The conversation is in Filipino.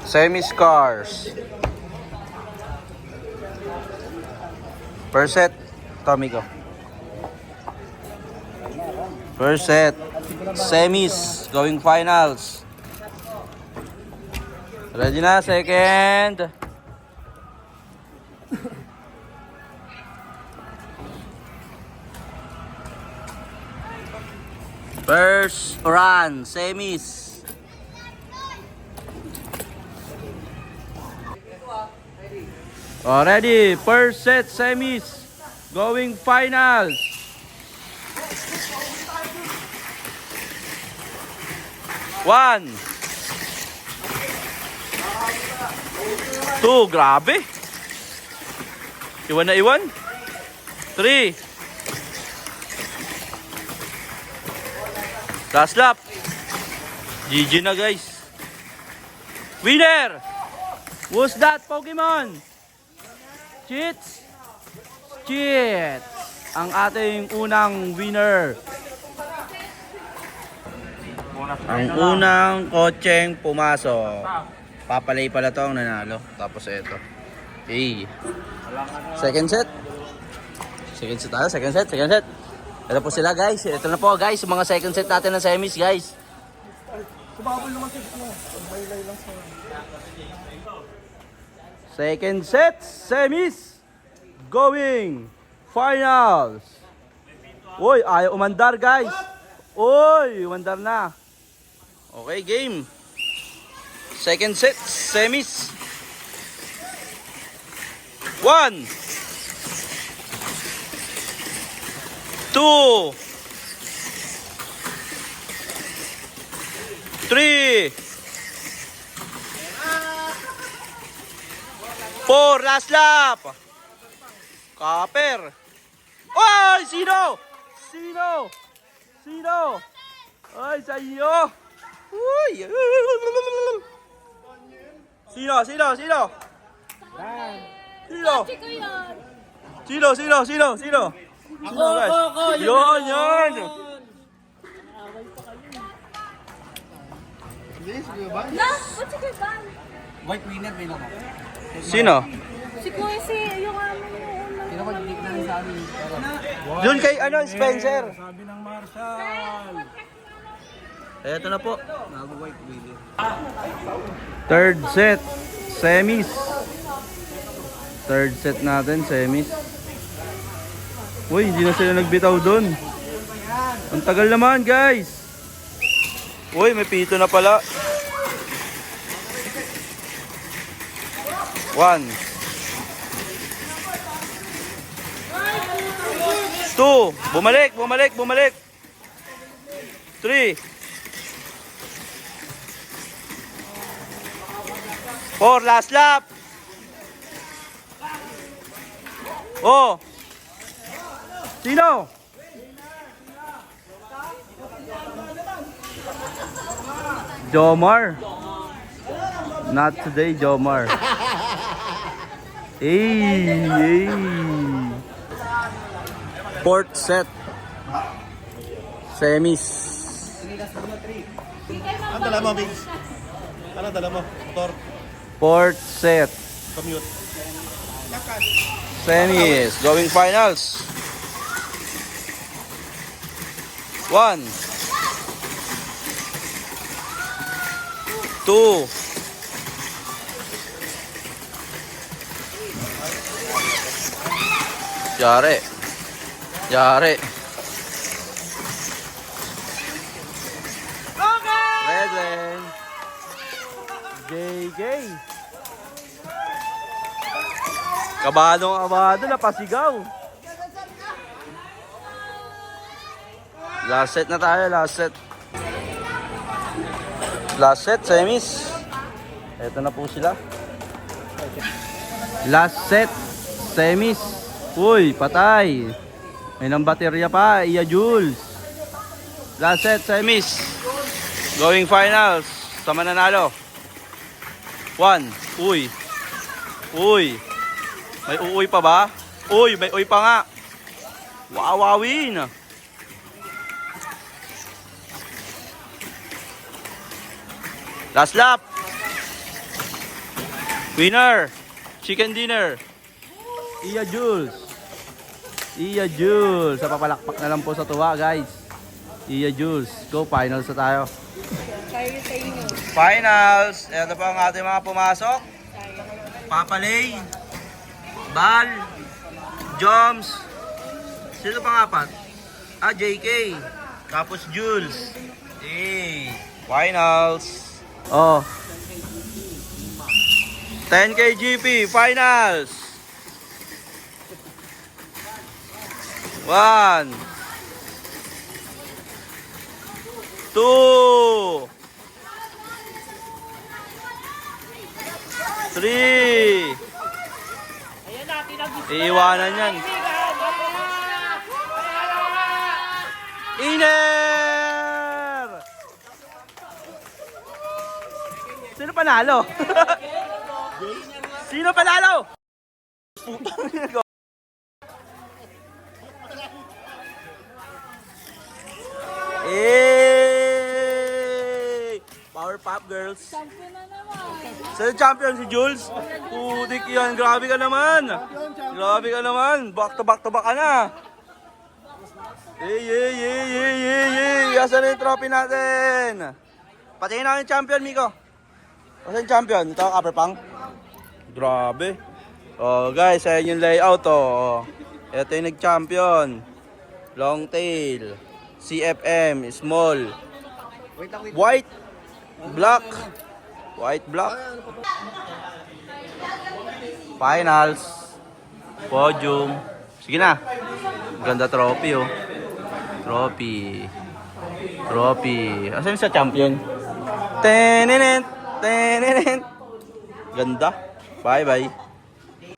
Semi-scars. First set, Tommy ko. First set, semis, going finals. Ready na, second. First run, semis. Already, first set, semis, going finals. One. Two, grabe. Iwan na iwan. Three. Last lap. GG na guys. Winner! Who's that Pokemon? Cheats? Cheats! Ang ating unang winner. Ang unang kotseng pumasok. Papalay pala to ang nanalo. Tapos ito. Okay. Second set. Second set tayo. Second set. Second set. Ito po sila guys. Ito na po guys. Yung mga second set natin ng semis guys. Second set. Semis. Going. Finals. Uy, ayaw umandar guys. Uy, umandar na. Okay, game. Second set, semis. One. Two. Three. Four, last lap. Copper. Oy, sino? Sino? Sino? Ay, sa iyo. Uy. Sino? Sino? Sino? Sino? Sino? Sino? Sino? Sino? Ako. Yun, yun. White winner, may naman. Sino? Si Kuya, yung Sino ko hindi na sa amin? Doon kay ano, Spencer. Sabi ng Marshall. Eto na po. White winner. Third set, semis. Third set natin, semis. Uy, hindi na sila nagbitaw doon. Ang tagal naman, guys. Uy, may pito na pala. One. Two. Bumalik, bumalik, bumalik. Three. Four, last lap. Oh. Sino? Jomar. Not today, Jomar. Hey. Fourth set. Semis. Ano dala mo, Biggs? Ano dala mo? Motor? Fourth set. Commute? Semis. Going finals. One. Two. Yari. Yari. Redland. JJ. Kabadong-abado na pasigaw. Last set na tayo, last set. Last set, semis. Ito na po sila. Last set, semis. Uy, patay. May nang baterya pa, Iya Jules. Last set, semis. Going finals. Sa mananalo. One. Uy. Uy. May uuwi pa ba? Uy, may uwi pa nga. Wawawin. Last lap. Winner! Chicken dinner! Iya Jules! Iya Jules! Sa papalakpak na lang po sa tuwa, guys. Iya Jules. Go, finals na tayo. Kayo sa inyo. Finals! Ito po ang ating mga pumasok. Papalay, Bal, Joms, sino pang apat? JK, tapos Jules. Finals. Oh. 10K GP, finals. 1 2 3. Iiwanan yan. Iner! Sino panalo? Sino panalo? Putang. Powerpuff Girls. Champion na naman. Sino champion? Si Jules? Putik yan. Grabe ka naman. Grabe ka naman. Back to back ka na. Asan na yung trophy natin? Patingin na yung champion, Miko. Asan yung champion? Ito ang upper pang. Grabe. Oh, guys, ayan yung layout. Oh. Ito yung nag-champion. Long tail. CFM. Small. White. Black. White black. Finals. Podium. Sige na. Ganda trophy oh. Trophy. Asan sa champion? Tenenen. Ganda. Bye bye.